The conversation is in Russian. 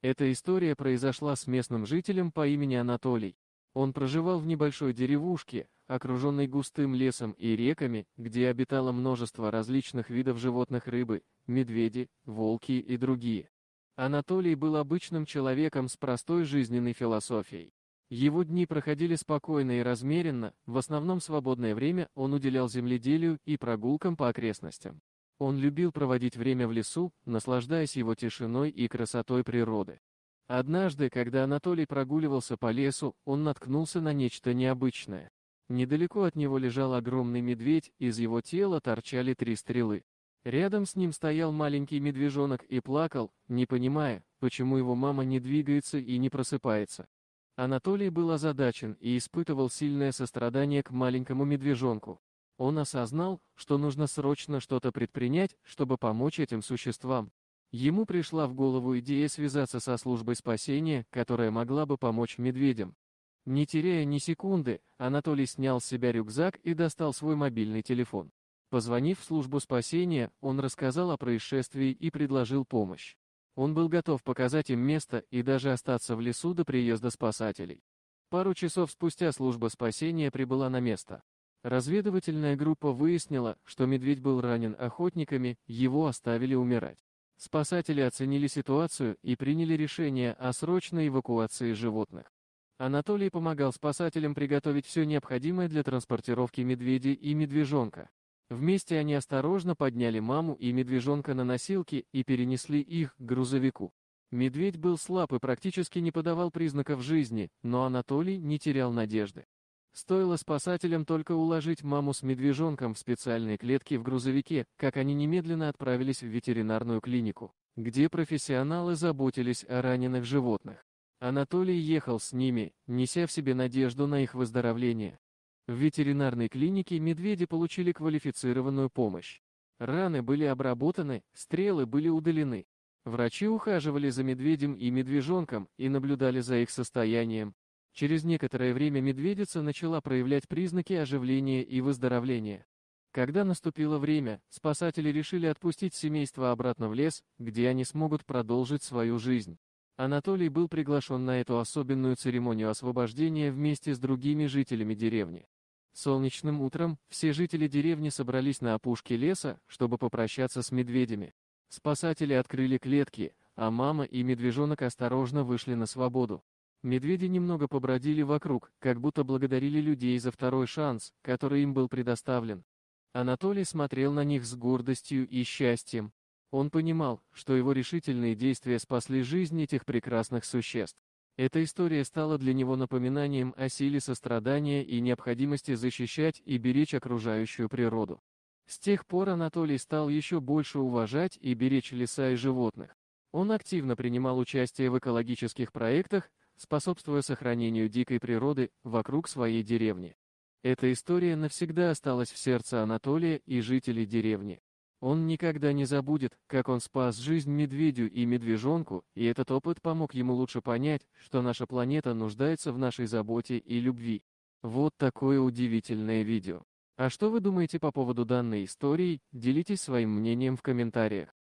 Эта история произошла с местным жителем по имени Анатолий. Он проживал в небольшой деревушке, окруженной густым лесом и реками, где обитало множество различных видов животных: рыбы, медведи, волки и другие. Анатолий был обычным человеком с простой жизненной философией. Его дни проходили спокойно и размеренно, в основном свободное время он уделял земледелию и прогулкам по окрестностям. Он любил проводить время в лесу, наслаждаясь его тишиной и красотой природы. Однажды, когда Анатолий прогуливался по лесу, он наткнулся на нечто необычное. Недалеко от него лежал огромный медведь, из его тела торчали 3 стрелы. Рядом с ним стоял маленький медвежонок и плакал, не понимая, почему его мама не двигается и не просыпается. Анатолий был озадачен и испытывал сильное сострадание к маленькому медвежонку. Он осознал, что нужно срочно что-то предпринять, чтобы помочь этим существам. Ему пришла в голову идея связаться со службой спасения, которая могла бы помочь медведям. Не теряя ни секунды, Анатолий снял с себя рюкзак и достал свой мобильный телефон. Позвонив в службу спасения, он рассказал о происшествии и предложил помощь. Он был готов показать им место и даже остаться в лесу до приезда спасателей. Пару часов спустя служба спасения прибыла на место. Разведывательная группа выяснила, что медведь был ранен охотниками, его оставили умирать. Спасатели оценили ситуацию и приняли решение о срочной эвакуации животных. Анатолий помогал спасателям приготовить все необходимое для транспортировки медведя и медвежонка. Вместе они осторожно подняли маму и медвежонка на носилки и перенесли их к грузовику. Медведь был слаб и практически не подавал признаков жизни, но Анатолий не терял надежды. Стоило спасателям только уложить маму с медвежонком в специальные клетки в грузовике, как они немедленно отправились в ветеринарную клинику, где профессионалы заботились о раненых животных. Анатолий ехал с ними, неся в себе надежду на их выздоровление. В ветеринарной клинике медведи получили квалифицированную помощь. Раны были обработаны, стрелы были удалены. Врачи ухаживали за медведем и медвежонком и наблюдали за их состоянием. Через некоторое время медведица начала проявлять признаки оживления и выздоровления. Когда наступило время, спасатели решили отпустить семейство обратно в лес, где они смогут продолжить свою жизнь. Анатолий был приглашен на эту особенную церемонию освобождения вместе с другими жителями деревни. Солнечным утром все жители деревни собрались на опушке леса, чтобы попрощаться с медведями. Спасатели открыли клетки, а мама и медвежонок осторожно вышли на свободу. Медведи немного побродили вокруг, как будто благодарили людей за второй шанс, который им был предоставлен. Анатолий смотрел на них с гордостью и счастьем. Он понимал, что его решительные действия спасли жизнь этих прекрасных существ. Эта история стала для него напоминанием о силе сострадания и необходимости защищать и беречь окружающую природу. С тех пор Анатолий стал еще больше уважать и беречь леса и животных. Он активно принимал участие в экологических проектах, способствуя сохранению дикой природы вокруг своей деревни. Эта история навсегда осталась в сердце Анатолия и жителей деревни. Он никогда не забудет, как он спас жизнь медведю и медвежонку, и этот опыт помог ему лучше понять, что наша планета нуждается в нашей заботе и любви. Вот такое удивительное видео. А что вы думаете по поводу данной истории? Делитесь своим мнением в комментариях.